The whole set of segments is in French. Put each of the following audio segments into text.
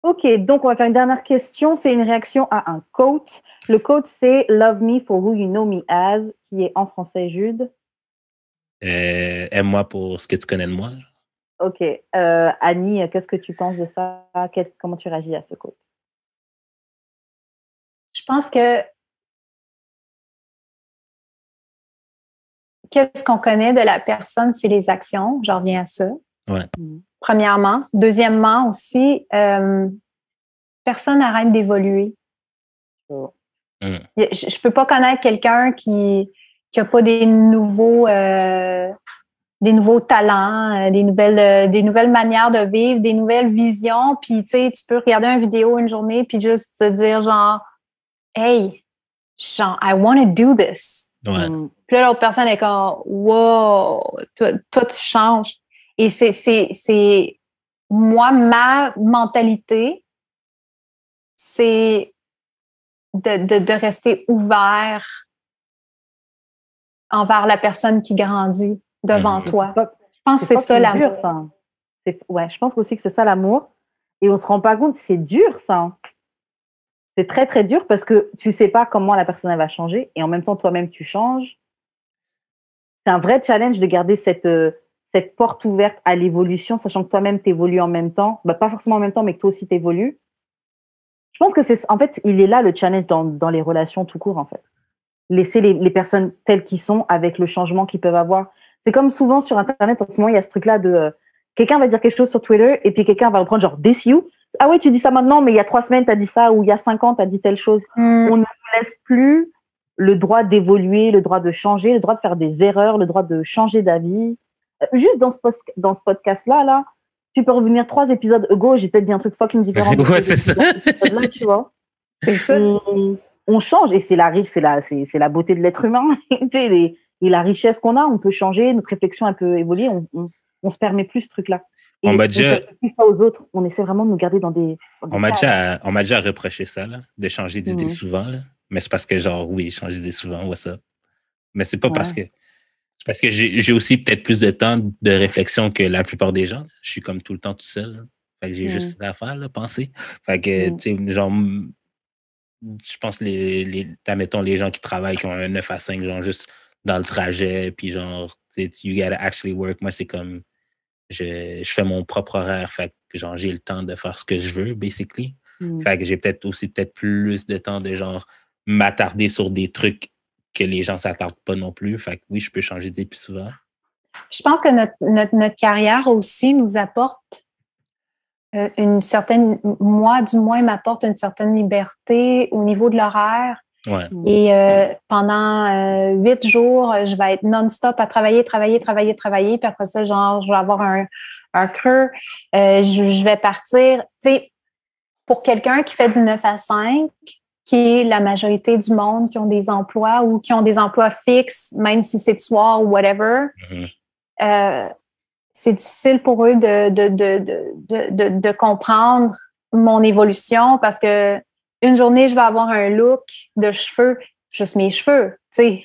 OK, donc on va faire une dernière question. C'est une réaction à un quote. Le quote, c'est « Love me for who you know me as », qui est en français, Jude. Aime-moi pour ce que tu connais de moi. OK. Annie, qu'est-ce que tu penses de ça? Comment tu réagis à ce quote? Je pense que qu'est-ce qu'on connaît de la personne, c'est les actions. J'en reviens à ça. Ouais. Premièrement. Deuxièmement aussi, personne n'arrête d'évoluer. Je ne peux pas connaître quelqu'un qui n'a pas des nouveaux talents, des nouvelles manières de vivre, des nouvelles visions. Puis, tu sais, tu peux regarder une vidéo une journée puis juste te dire genre, hey, genre, I want to do this. Ouais. Puis là, l'autre personne est comme, wow, toi tu changes. Et c'est moi, ma mentalité, c'est de rester ouvert envers la personne qui grandit devant toi. Je pense que c'est ça l'amour. Dur, ça. Ouais, je pense aussi que c'est ça l'amour. Et on se rend pas compte, c'est dur ça. C'est très, très dur parce que tu sais pas comment la personne elle va changer et en même temps, toi-même, tu changes. C'est un vrai challenge de garder cette porte ouverte à l'évolution, sachant que toi-même, tu évolues en même temps. Bah, pas forcément en même temps, mais que toi aussi, tu évolues. Je pense que en fait, il est là le challenge dans les relations tout court, en fait. Laisser les personnes telles qu'ils sont avec le changement qu'ils peuvent avoir. C'est comme souvent sur Internet, en ce moment, il y a ce truc-là de quelqu'un va dire quelque chose sur Twitter et puis quelqu'un va reprendre genre « this you ». Ah ouais, tu dis ça maintenant, mais il y a 3 semaines, tu as dit ça, ou il y a 5 ans, tu as dit telle chose. On ne laisse plus le droit d'évoluer, le droit de changer, le droit de faire des erreurs, le droit de changer d'avis. Juste dans ce podcast-là, là, tu peux revenir 3 épisodes ago, j'ai peut-être dit un truc fucking différent. Ouais, c'est ça. Là, tu vois. C'est ça. On change et c'est la beauté de l'être humain et la richesse qu'on a. On peut changer, notre réflexion elle peut évoluer. On se permet plus ce truc-là. Et on fait plus pas aux autres. On essaie vraiment de nous garder dans des on m'a déjà reproché ça, là, de changer d'idée souvent. Là. Mais c'est parce que, genre, oui, changer d'idée souvent, ouais, ça. Mais c'est pas parce que. C'est parce que j'ai aussi peut-être plus de temps de réflexion que la plupart des gens. Je suis comme tout le temps tout seul. Là. Fait que j'ai juste ça à faire, là, penser. Fait que, tu sais, genre, je pense admettons, les gens qui travaillent, qui ont un 9 à 5, genre, juste dans le trajet, puis genre, tu sais, you gotta actually work. Moi, c'est comme. Je fais mon propre horaire, fait que genre j'ai le temps de faire ce que je veux, basically. Fait que j'ai peut-être plus de temps de genre m'attarder sur des trucs que les gens s'attardent pas non plus. Fait que oui, je peux changer d'idée plus souvent. Je pense que notre carrière aussi nous apporte une certaine, moi du moins, m'apporte une certaine liberté au niveau de l'horaire. Ouais. Et pendant 8 jours, je vais être non-stop à travailler. Puis après ça, genre, je vais avoir un creux. Je vais partir. Tu sais, pour quelqu'un qui fait du 9 à 5, qui est la majorité du monde qui ont des emplois ou qui ont des emplois fixes, même si c'est de soir ou whatever, c'est difficile pour eux de comprendre mon évolution parce que une journée, je vais avoir un look de cheveux, juste mes cheveux, tu sais,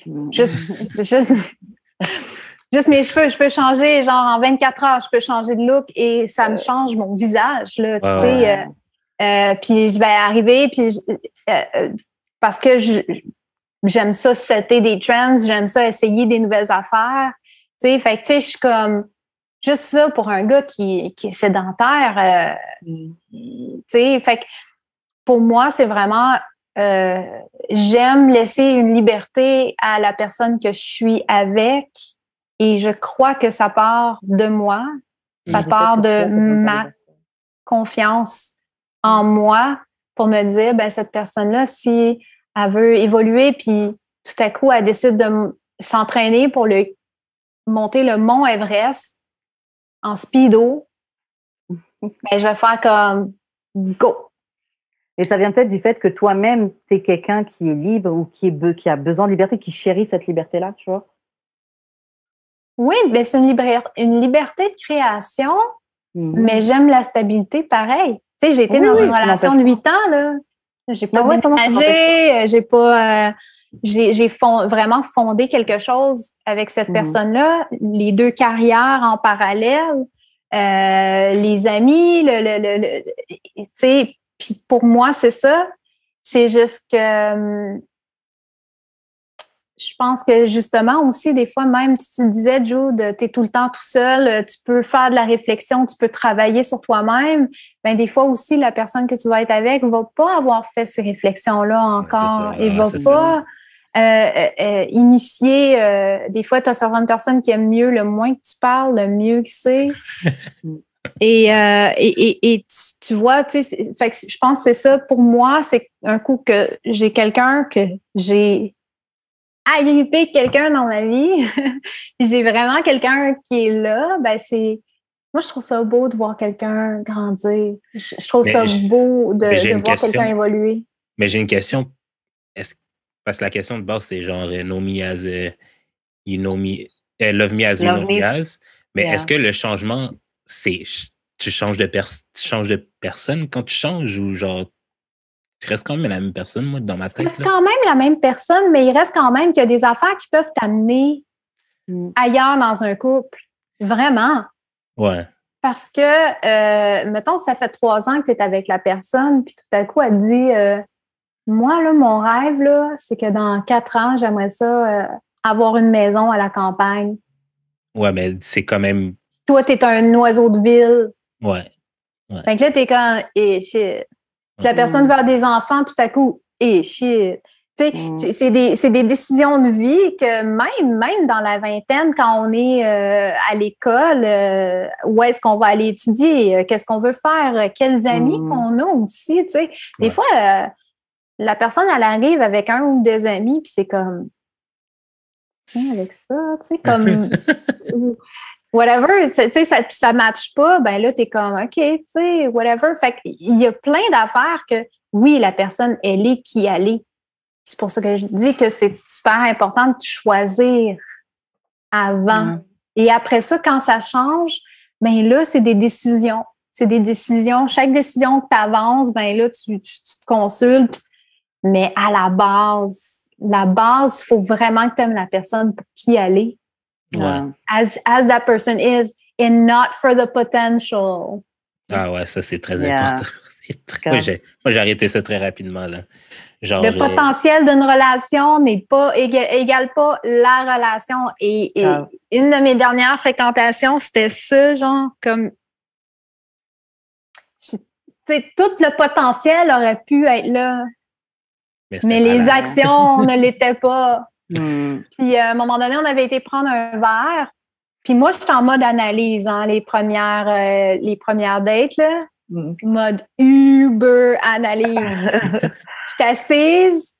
juste mes cheveux. Je peux changer, genre en 24 heures, je peux changer de look et ça me change mon visage, là, tu sais. Puis je vais arriver, puis parce que j'aime ça setter des trends, j'aime ça essayer des nouvelles affaires, tu sais. Fait que, tu sais, je suis comme, juste ça pour un gars qui est sédentaire, tu sais, fait que pour moi, c'est vraiment, j'aime laisser une liberté à la personne que je suis avec et je crois que ça part de moi, ça part de ma confiance en moi pour me dire, ben cette personne-là, si elle veut évoluer puis tout à coup, elle décide de s'entraîner pour monter le mont Everest en speedo, ben je vais faire comme go! Et ça vient peut-être du fait que toi-même, tu es quelqu'un qui est libre ou qui a besoin de liberté, qui chérit cette liberté-là, tu vois? Oui, mais c'est une liberté de création, mais j'aime la stabilité pareil. Tu sais, j'ai été dans une relation de 8 ans, là. J'ai pas déménagé, j'ai vraiment fondé quelque chose avec cette personne-là, les 2 carrières en parallèle. les amis, tu sais, puis pour moi, c'est ça. C'est juste que je pense que justement aussi, des fois, même si tu disais, Joe, tu es tout le temps tout seul, tu peux faire de la réflexion, tu peux travailler sur toi-même, ben des fois aussi, la personne que tu vas être avec va pas avoir fait ces réflexions-là encore et va pas initier. Des fois, tu as certaines personnes qui aiment mieux, le moins que tu parles, le mieux que c'est. Et tu vois, tu sais, fait que je pense que c'est ça. Pour moi, c'est un coup que j'ai quelqu'un que j'ai agripper quelqu'un dans ma vie, j'ai vraiment quelqu'un qui est là, ben moi, je trouve ça beau de voir quelqu'un grandir. Je trouve ça beau de voir quelqu'un évoluer. Mais j'ai une question. Parce que la question de base, c'est genre know me as you know me, love me as you know me as. Mais est-ce que le changement, c'est tu changes de personne quand tu changes ou genre tu restes quand même la même personne, moi, dans ma tête? Tu restes quand même la même personne, mais il reste quand même qu'il y a des affaires qui peuvent t'amener ailleurs dans un couple. Vraiment. Ouais. Parce que, mettons, ça fait 3 ans que tu es avec la personne, puis tout à coup, elle te dit moi, là, mon rêve, là, c'est que dans 4 ans, j'aimerais ça avoir une maison à la campagne. Ouais, mais c'est quand même... Toi, tu es un oiseau de ville. Ouais. Fait que là, t'es comme shit. Si la personne veut avoir des enfants, tout à coup, shit. C'est des décisions de vie que même dans la vingtaine, quand on est à l'école, où est-ce qu'on va aller étudier, qu'est-ce qu'on veut faire, quels amis qu'on a aussi, tu sais. Des fois, la personne, elle arrive avec un ou des amis, puis c'est comme, tiens, avec ça, tu sais, comme... whatever, tu sais, ça matche pas, ben là, t'es comme, OK, tu sais, whatever. Fait qu'il y a plein d'affaires que, oui, la personne, elle est qui elle est. C'est pour ça que je dis que c'est super important de choisir avant. Et après ça, quand ça change, ben là, c'est des décisions. C'est des décisions. Chaque décision que tu avances, ben là, tu te consultes. Mais à la base, il faut vraiment que tu aimes la personne pour qui elle est. Ouais. As that person is, and not for the potential. Ah ouais, ça, c'est très important. Moi, j'ai arrêté ça très rapidement, là. Genre, le potentiel d'une relation n'est pas égale pas la relation. Et une de mes dernières fréquentations, c'était ça, genre, comme... Tu sais, tout le potentiel aurait pu être là. Mais les actions ne l'étaient pas. Puis, à un moment donné, on avait été prendre un verre. Puis moi, j'étais en mode analyse, hein, les premières dates, là. Mode uber analyse. J'étais assise.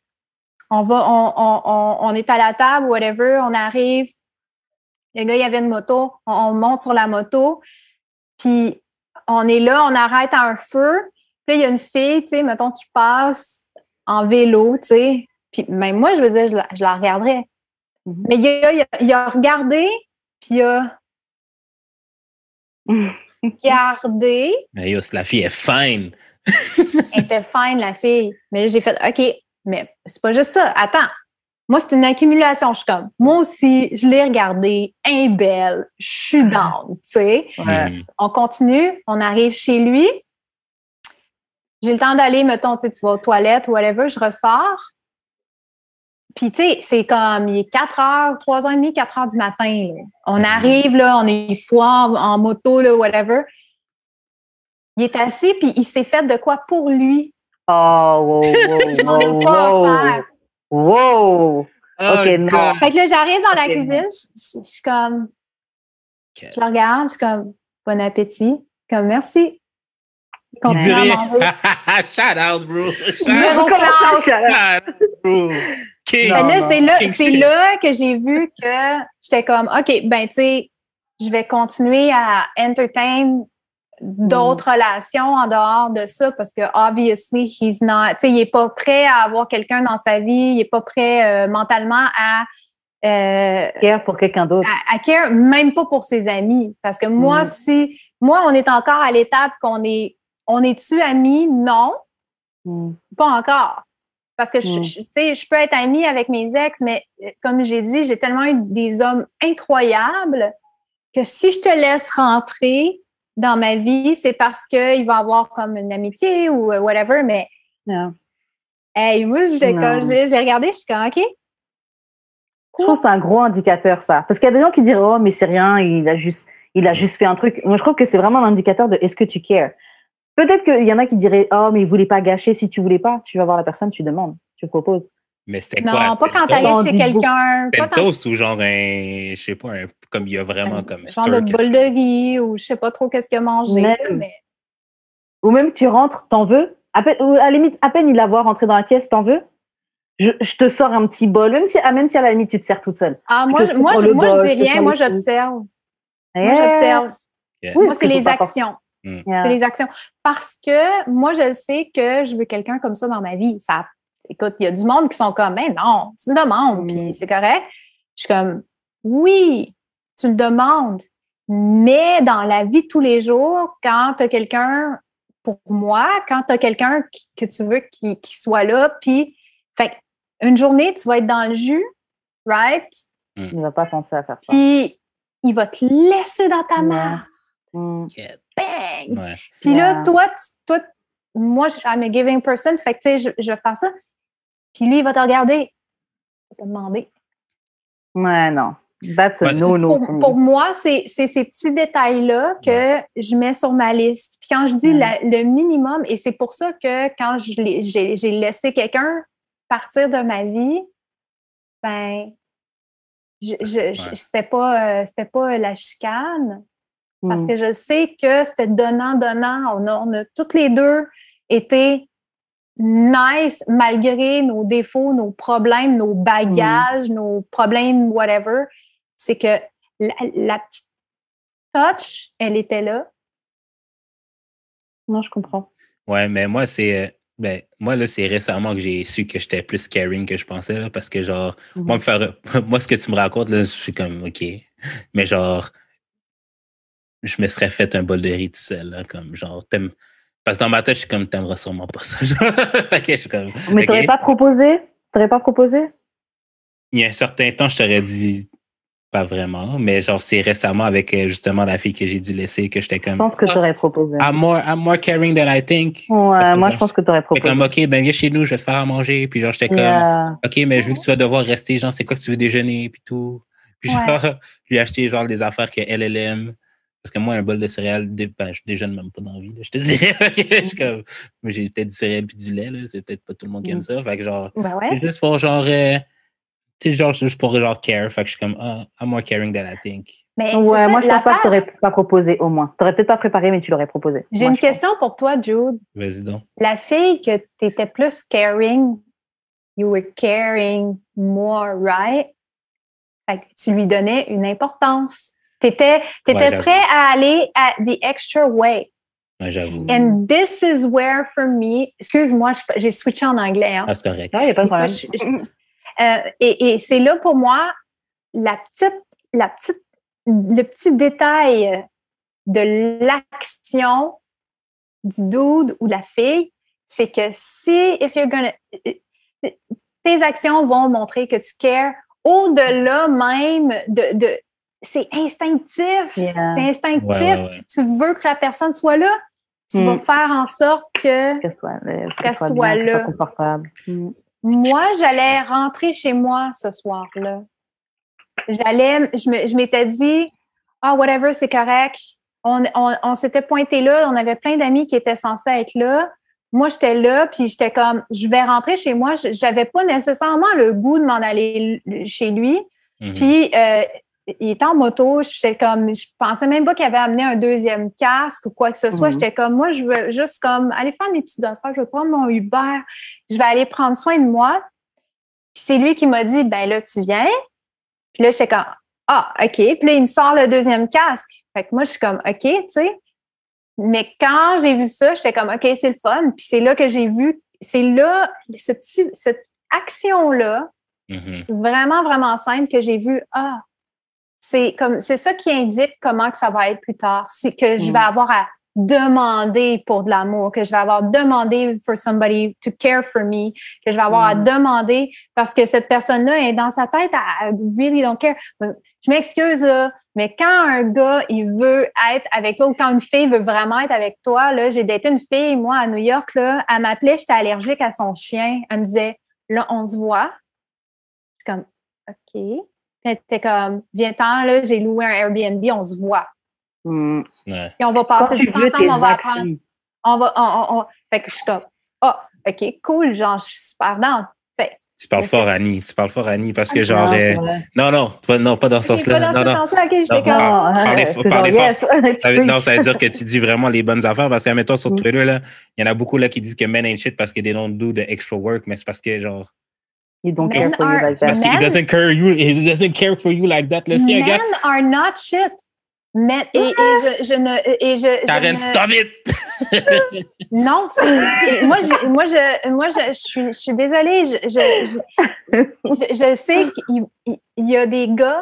On est à la table, whatever. On arrive. Le gars, il y avait une moto. On monte sur la moto. Puis, on est là, on arrête à un feu. Puis là, il y a une fille, tu sais, mettons, qui passe en vélo, tu sais. Puis même moi, je veux dire, je la regarderais. Mais il a regardé, puis il a regardé. Mais la fille est fine. Elle était fine, la fille. Mais là, j'ai fait, OK, mais c'est pas juste ça. Attends. Moi, c'est une accumulation. Je suis comme, moi aussi, je l'ai regardée, elle est belle, je suis down, tu sais. On continue, on arrive chez lui. J'ai le temps d'aller, mettons, tu vas aux toilettes, whatever, je ressors. Puis, tu sais, c'est comme, il est 4h, 3h30, 4h du matin. Là. On arrive, là, on est fois en moto, là, whatever. Il est assis, puis il s'est fait de quoi pour lui. Oh, wow. OK, non. Fait que là, j'arrive dans la cuisine, je suis comme, je la regarde, je suis comme, bon appétit. Comme, merci. Continue à manger. Shout out, bro. Zéro classe. C'est là que j'ai vu que j'étais comme, OK, ben, tu sais, je vais continuer à entertain d'autres relations en dehors de ça parce que, obviously, he's not, tu sais, il est pas prêt à avoir quelqu'un dans sa vie, il est pas prêt mentalement à care pour quelqu'un d'autre. À care, même pas pour ses amis. Parce que moi, moi, on est encore à l'étape qu'on est, on est-tu amis? Non. Pas encore. Parce que, tu sais, je peux être amie avec mes ex, mais comme j'ai dit, j'ai tellement eu des hommes incroyables que si je te laisse rentrer, dans ma vie, c'est parce qu'il va avoir comme une amitié ou whatever, mais hey, moi, je l'ai regardé, je suis comme, OK. Je trouve que c'est un gros indicateur, ça. Parce qu'il y a des gens qui disent, oh, mais c'est rien, il a juste fait un truc. Moi, je trouve que c'est vraiment un indicateur de est-ce que tu cares. Peut-être qu'il y en a qui diraient, oh, mais il voulait pas gâcher. Si tu voulais pas, tu vas voir la personne, tu demandes, tu proposes. Mais c'était quoi? Non, pas quand t'arrives chez quelqu'un. C'était un toast ou genre je sais pas, comme il y a vraiment comme genre de bol de riz ou je sais pas trop qu'est-ce qu'il a mangé. Ou même tu rentres, t'en veux? À la limite, à peine il la voit rentrer dans la caisse, t'en veux? Je te sors un petit bol, même si à la limite tu te sers toute seule. Ah, moi je dis rien, moi j'observe. Moi j'observe. Moi, c'est les actions. C'est les actions. Parce que moi, je sais que je veux quelqu'un comme ça dans ma vie. Écoute, il y a du monde qui sont comme, ben non, tu le demandes, puis c'est correct. Je suis comme, oui, tu le demandes, mais dans la vie de tous les jours, quand tu as quelqu'un, pour moi, quand tu as quelqu'un que tu veux qui soit là, puis, fait une journée, tu vas être dans le jus, right? Il ne va pas penser à faire ça. Puis, il va te laisser dans ta main. Bang! Ouais. Puis là, toi, moi, I'm a giving person, fait que, tu sais, je vais faire ça. Puis lui, il va te regarder. Il va te demander. Ouais, non. That's a no. Pour moi, c'est ces petits détails-là que je mets sur ma liste. Puis quand je dis le minimum, et c'est pour ça que quand j'ai laissé quelqu'un partir de ma vie, ben, c'était pas la chicane. Parce que je sais que c'était donnant. On a toutes les deux été nice malgré nos défauts, nos problèmes, nos bagages, nos problèmes, whatever. C'est que la petite touch, elle était là. Non, je comprends. Ouais, mais moi, c'est récemment que j'ai su que j'étais plus caring que je pensais, là, parce que genre, moi, ce que tu me racontes, là, je suis comme, OK. Mais genre, je me serais fait un bol de riz tout seul, là, comme genre, parce que dans ma tête, je suis comme, t'aimeras sûrement pas ça. Okay, je suis comme, mais t'aurais pas proposé? Il y a un certain temps, je t'aurais dit pas vraiment, mais genre, c'est récemment avec justement la fille que j'ai dû laisser que j'étais comme. Je pense que t'aurais proposé. I'm more caring than I think. Ouais, moi, je pense que t'aurais proposé. Comme, OK, ben viens chez nous, je vais te faire à manger. Puis genre, j'étais comme, OK, mais je veux que tu vas devoir rester, genre, c'est quoi que tu veux déjeuner, puis tout. Puis genre, je lui ai acheté genre des affaires qu'elle aime. Parce que moi, un bol de céréales, je déjeune même pas dans la vie, là, je te dirais. Je suis comme, moi, j'ai peut-être du céréales puis du lait, là. C'est peut-être pas tout le monde qui aime ça. Fait que genre, juste pour genre, tu sais, genre, juste pour genre care. Fait que je suis comme, I'm more caring than I think. Mais ouais, moi, je pense pas que t'aurais pas proposé, au moins. T'aurais peut-être pas préparé, mais tu l'aurais proposé. J'ai une question pour toi, Jude. Vas-y donc. La fille que t'étais plus caring, you were caring more, right? Fait que tu lui donnais une importance. T'étais prêt à aller at the extra way. Ouais, j'avoue. And this is where, for me, excuse-moi, j'ai switché en anglais. Hein. Ah, c'est correct. Ah, il n'y a pas de problème. Et c'est là pour moi, le petit détail de l'action du dude ou la fille, c'est que tes actions vont montrer que tu cares au-delà même de c'est instinctif. Yeah. C'est instinctif. Ouais. Tu veux que la personne soit là. Tu vas faire en sorte qu'elle soit là. Qu'elle soit confortable. Moi, j'allais rentrer chez moi ce soir-là. Je m'étais dit, whatever, c'est correct. On s'était pointé là. On avait plein d'amis qui étaient censés être là. Moi, j'étais là, puis j'étais comme, je vais rentrer chez moi. J'avais pas nécessairement le goût de m'en aller chez lui. Puis, il était en moto, je pensais même pas qu'il avait amené un deuxième casque ou quoi que ce soit. J'étais comme, moi, je veux juste comme aller faire mes petites affaires, je vais prendre mon Uber, je vais aller prendre soin de moi. Puis c'est lui qui m'a dit, ben là, tu viens. Puis là, j'étais comme, OK. Puis là, il me sort le deuxième casque. Fait que moi, je suis comme, OK, tu sais. Mais quand j'ai vu ça, j'étais comme, OK, c'est le fun. Puis c'est là que j'ai vu, c'est là, cette action-là, vraiment, vraiment simple, que j'ai vu, c'est ça qui indique comment que ça va être plus tard. C'est que je vais avoir à demander pour de l'amour, que je vais avoir demandé for somebody to care for me, que je vais avoir à demander parce que cette personne-là est dans sa tête, I really don't care. Je m'excuse, Mais quand un gars, il veut être avec toi, ou quand une fille veut vraiment être avec toi, là, j'ai daté une fille, moi, à New York, là, elle m'appelait, j'étais allergique à son chien. Elle me disait, là, on se voit. Je suis comme, OK. Puis elle était comme, viens-t'en, là, j'ai loué un Airbnb, on se voit. Ouais. Et on va passer du temps ensemble, on va apprendre. Fait que je suis comme, OK, cool, genre, je suis super down. Tu parles fort, Annie. Tu parles fort, Annie, parce que genre... Non, pas dans ce sens-là. Pas dans ce sens-là, OK, j'étais comme... Parlez fort. Non, ça veut dire que tu dis vraiment les bonnes affaires, parce que, mettons, sur Twitter, là, il y en a beaucoup là qui disent que men ain't shit parce que they don't do the extra work, mais c'est parce que, genre... He don't care for you like that. Parce qu'il doesn't care for you like that. Là, si men are not shit. Mais, Karen, stop it! Non, moi, je suis désolée. Je sais qu'il y a des gars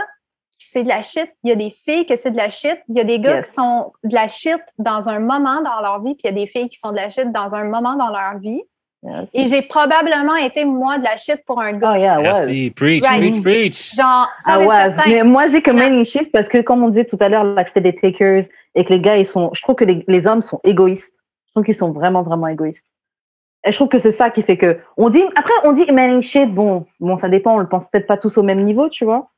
qui c'est de la shit, il y a des filles que c'est de la shit, il y a des gars qui sont de la shit dans un moment dans leur vie, puis il y a des filles qui sont de la shit dans un moment dans leur vie. Yes. Et j'ai probablement été, moi, de la shit pour un gars. Oh, yeah, merci. Preach. Genre, mais moi, j'ai que men shit parce que, comme on disait tout à l'heure, là, que c'était des takers et que les gars, je trouve que les hommes sont égoïstes. Je trouve qu'ils sont vraiment, vraiment égoïstes. Et je trouve que c'est ça qui fait que, on dit men shit, bon, ça dépend, on le pense peut-être pas tous au même niveau, tu vois.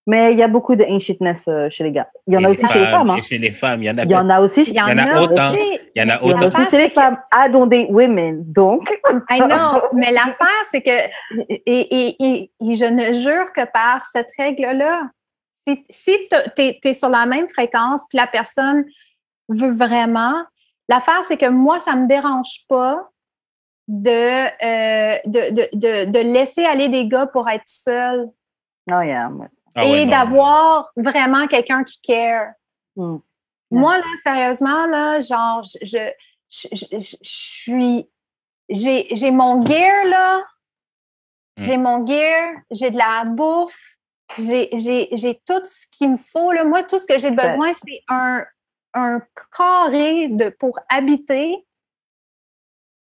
Mais il y a beaucoup de ain't shitness chez les gars. Il y en a aussi chez les femmes. Hein. Et chez les femmes, il y en a. Il y en a aussi. Il y en a autant. Il y en a autant. Aussi chez les femmes. I don't date women, donc. I know. Mais l'affaire, c'est que, et je ne jure que par cette règle-là, si t'es sur la même fréquence, puis la personne veut vraiment, l'affaire, c'est que moi, ça me dérange pas de laisser aller des gars pour être seule. Oh yeah. Et d'avoir vraiment quelqu'un qui care. Mm. Moi, là, sérieusement, là, genre, j'ai mon gear, là. J'ai mon gear, j'ai de la bouffe, j'ai tout ce qu'il me faut, là. Moi, tout ce que j'ai besoin, c'est un carré pour habiter.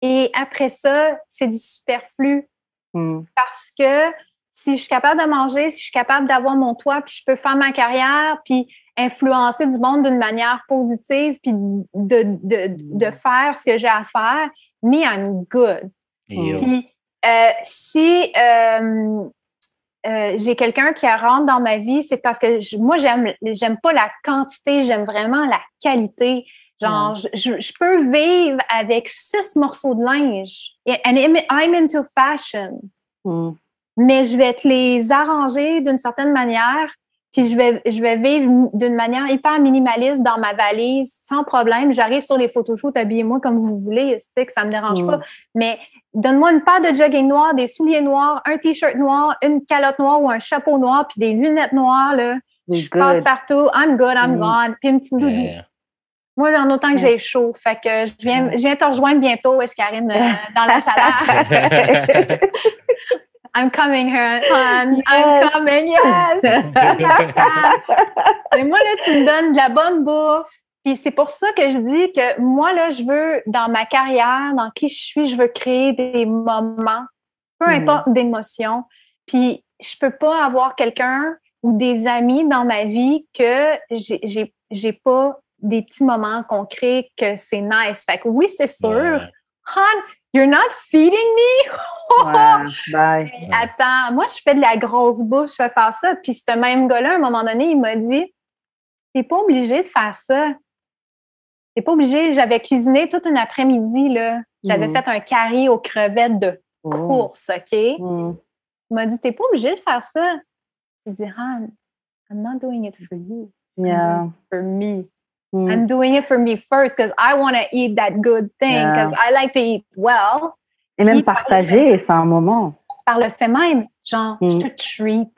Et après ça, c'est du superflu. Mm. Parce que si je suis capable de manger, si je suis capable d'avoir mon toit, puis je peux faire ma carrière, puis influencer du monde d'une manière positive, puis de faire ce que j'ai à faire, me, I'm good. Puis si j'ai quelqu'un qui rentre dans ma vie, c'est parce que moi, j'aime pas la quantité, j'aime vraiment la qualité. Genre, je peux vivre avec 6 morceaux de linge. And I'm into fashion. Mm. Mais je vais te les arranger d'une certaine manière, puis je vais vivre d'une manière hyper minimaliste dans ma valise, sans problème. J'arrive sur les photoshoots, habillez-moi comme vous voulez, c'est que ça me dérange pas. Mais donne-moi une paire de jogging noirs, des souliers noirs, un t-shirt noir, une calotte noire ou un chapeau noir, puis des lunettes noires, là. Je passe partout, I'm good, I'm gone, puis une petite doudou. Yeah. Moi, en autant que j'ai chaud. Fait que je viens te rejoindre bientôt, Karine, dans la chaleur. I'm coming, hon. I'm coming, yes! Mais moi, là, tu me donnes de la bonne bouffe. Puis c'est pour ça que je dis que moi, là, je veux, dans ma carrière, dans qui je suis, je veux créer des moments, peu importe d'émotions. Puis je peux pas avoir quelqu'un ou des amis dans ma vie que j'ai pas des petits moments concrets que c'est nice. Fait que oui, c'est sûr. Hon, you're not feeding me? Bye. Attends, moi, je fais de la grosse bouffe, je fais faire ça. Puis ce même gars-là, à un moment donné, il m'a dit, t'es pas obligé de faire ça. T'es pas obligé. J'avais cuisiné toute une après-midi, là. J'avais fait un curry aux crevettes de course, OK? Il m'a dit, t'es pas obligé de faire ça. J'ai dit, Han, I'm not doing it for you. Yeah. For me. I'm doing it for me first because I want to eat that good thing because I like to eat well. Et même partager, c'est un moment. Par le fait même, genre, je te treat,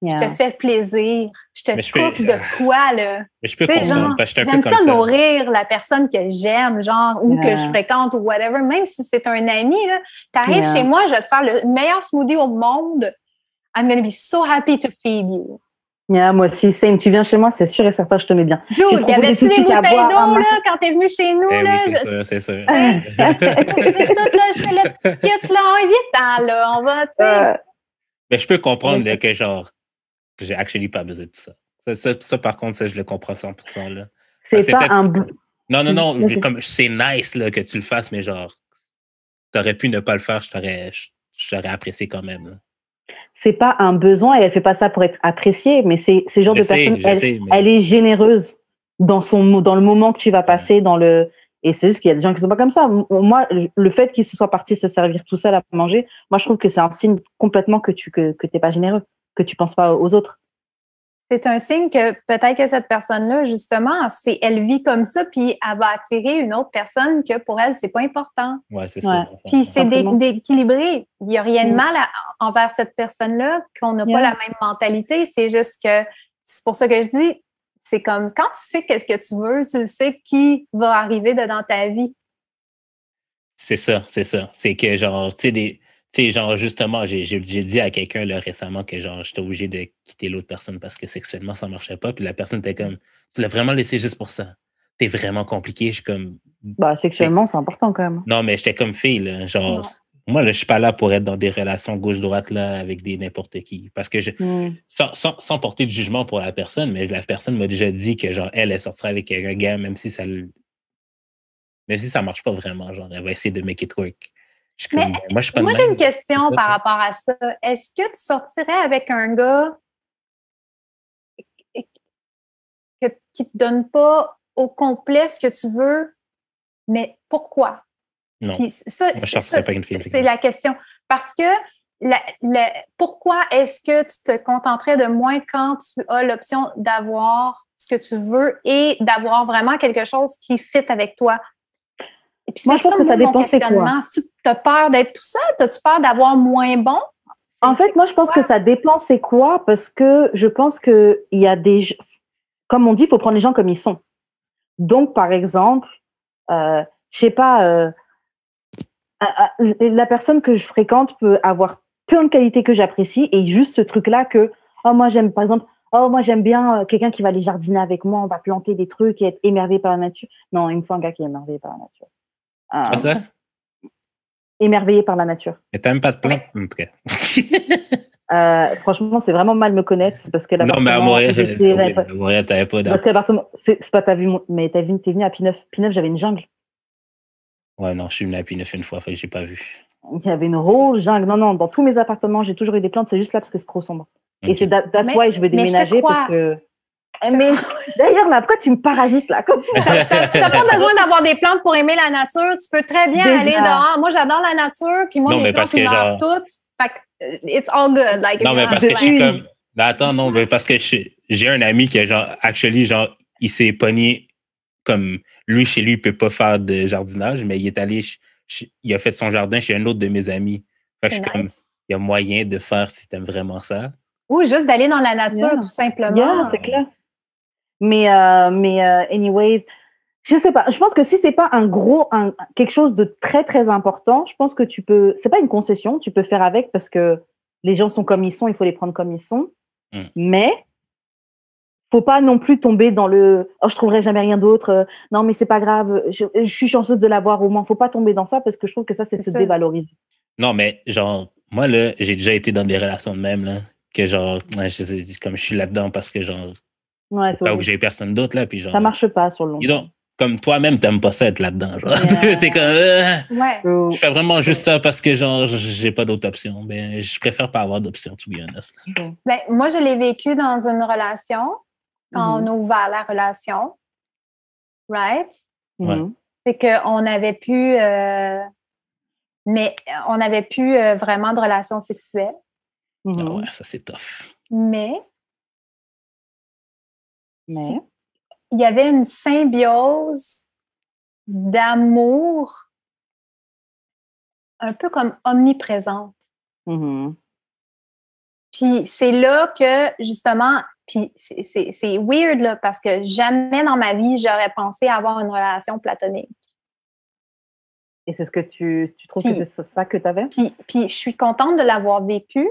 je te fais plaisir, je te coupe de quoi, là. Mais je peux comprendre, parce que je suis un peu comme ça. J'aime ça nourrir la personne que j'aime, genre, ou que je fréquente ou whatever, même si c'est un ami, là. T'arrives chez moi, je vais te faire le meilleur smoothie au monde. I'm going to be so happy to feed you. Yeah, moi aussi, Same. Tu viens chez moi, c'est sûr et certain, je te mets bien. Dude, y avait-tu des bouteilles d'eau, là, quand t'es venu chez nous, là? Oui, c'est sûr. J'ai tout, là, je fais le petit kit, là, on vite, là, on va, tu sais. Mais je peux comprendre, là, que genre, j'ai actually pas besoin de tout ça. Ça, par contre, ça, je le comprends 100%. Là. C'est pas un... Non, comme c'est nice là, que tu le fasses, mais genre, t'aurais pu ne pas le faire, je t'aurais apprécié quand même. Là. C'est pas un besoin et elle fait pas ça pour être appréciée, mais c'est ce genre de personne, elle est généreuse dans le moment que tu vas passer, et c'est juste qu'il y a des gens qui sont pas comme ça. Moi, le fait qu'ils se soient partis se servir tout seul à manger, moi, je trouve que c'est un signe complètement que t'es pas généreux, que tu penses pas aux autres. C'est un signe que peut-être que cette personne-là, justement, elle vit comme ça, puis elle va attirer une autre personne que pour elle, c'est pas important. Ouais, c'est ça. Puis c'est d'équilibrer. Il n'y a rien de mal envers cette personne-là, qu'on n'a pas la même mentalité. C'est juste que, c'est pour ça que je dis, c'est comme quand tu sais qu'est-ce que tu veux, tu sais qui va arriver dans ta vie. C'est ça. C'est que, genre, tu sais, genre, justement, j'ai dit à quelqu'un là, récemment que genre j'étais obligé de quitter l'autre personne parce que sexuellement, ça marchait pas. Puis la personne était comme, tu l'as vraiment laissé juste pour ça. T'es vraiment compliqué. Je suis comme... Bah, sexuellement, c'est important quand même. Non, mais j'étais comme fille, là. Genre, moi, là, je suis pas là pour être dans des relations gauche-droite, là, avec n'importe qui. Parce que sans porter de jugement pour la personne, mais la personne m'a déjà dit que, genre, elle sortira avec un gars, même si ça marche pas vraiment. Genre, elle va essayer de make it work. Moi, j'ai une question par rapport à ça. Est-ce que tu sortirais avec un gars qui te donne pas au complet ce que tu veux, mais pourquoi? Non. Puis ça, moi, je sortirais pas avec une fille. C'est la question. Parce que pourquoi est-ce que tu te contenterais de moins quand tu as l'option d'avoir ce que tu veux et d'avoir vraiment quelque chose qui fit avec toi? Moi, je pense que ça dépend c'est quoi. Tu as peur d'être tout seul? As-tu peur d'avoir moins bon? En fait, moi, je pense que ça dépend c'est quoi parce que je pense qu'il y a comme on dit, il faut prendre les gens comme ils sont. Donc, par exemple, je sais pas, la personne que je fréquente peut avoir plein de qualités que j'apprécie et juste ce truc-là que, moi, j'aime, par exemple, moi, j'aime bien quelqu'un qui va aller jardiner avec moi, on va planter des trucs et être émerveillé par la nature. Non, il me faut un gars qui est émerveillé par la nature. Ça? Émerveillé par la nature. Mais t'as même pas de plan? En tout cas. Franchement, c'est vraiment mal me connaître. C'est parce que non, mais à Montréal, t'avais pas parce que l'appartement, c'est pas, t'es venu à P9. P9, j'avais une jungle. Ouais, non, je suis venu à P9 une fois, fait que j'ai pas vu. Il y avait une rose jungle. Non, dans tous mes appartements, j'ai toujours eu des plantes. C'est juste là parce que c'est trop sombre. Okay. Et c'est that's why je veux déménager parce que. Mais d'ailleurs, là, pourquoi tu me parasites là comme ça? T'as pas besoin d'avoir des plantes pour aimer la nature. Tu peux très bien aller dehors. Moi, j'adore la nature, puis moi, mes plantes, ils meurent toutes. Fait que it's all good. Like, non, mais parce que je suis comme... Ben, attends, non, mais parce que j'ai un ami qui, genre, il s'est pogné comme... Lui, chez lui, il peut pas faire de jardinage, mais il est allé... il a fait son jardin chez un autre de mes amis. Fait que je suis comme... Il y a moyen de faire si t'aimes vraiment ça. Ou juste d'aller dans la nature, tout simplement. C'est clair. Mais anyways, je sais pas. Je pense que si c'est pas quelque chose de très très important, je pense que c'est pas une concession, tu peux faire avec parce que les gens sont comme ils sont, il faut les prendre comme ils sont. Mais faut pas non plus tomber dans je trouverai jamais rien d'autre. Non, mais c'est pas grave. Je suis chanceuse de l'avoir au moins. Faut pas tomber dans ça parce que je trouve que ça c'est se dévaloriser. Non, mais genre moi là, j'ai déjà été dans des relations de même là, que genre comme je suis là-dedans parce que genre c'est là où j'ai personne d'autre là, puis genre ça marche pas sur le long terme. Comme toi-même t'aimes pas ça être là-dedans, genre. C'est comme je fais vraiment juste ça parce que genre j'ai pas d'autre option. Ben je préfère pas avoir d'option, to be honest. Ben moi je l'ai vécu dans une relation quand on a ouvert la relation, right? C'est qu'on n'avait plus mais on n'avait plus vraiment de relations sexuelles. Ah ouais, ça c'est tough. Mais il y avait une symbiose d'amour un peu comme omniprésente. Puis c'est là que, justement, puis c'est weird, là, parce que jamais dans ma vie, j'aurais pensé avoir une relation platonique. Et c'est ce que tu trouves que c'est ça que tu avais? Puis je suis contente de l'avoir vécu.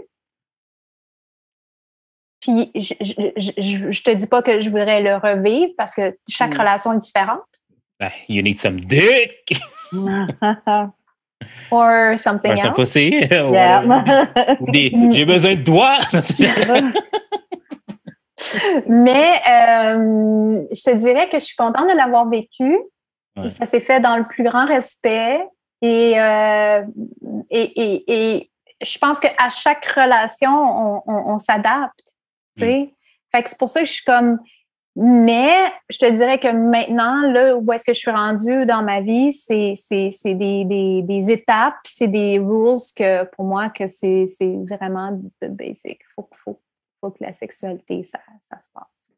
Puis, je te dis pas que je voudrais le revivre parce que chaque relation est différente. You need some dick! Or something else. Pussy. J'ai besoin de doigts! Mais je te dirais que je suis contente de l'avoir vécu. Ouais. Et ça s'est fait dans le plus grand respect. Et je pense qu'à chaque relation, on s'adapte. Tu sais? Fait que c'est pour ça que je suis comme... Mais je te dirais que maintenant, là, où est-ce que je suis rendue dans ma vie, c'est des étapes, c'est des rules que pour moi, que c'est vraiment de basic. Faut que la sexualité, ça se passe.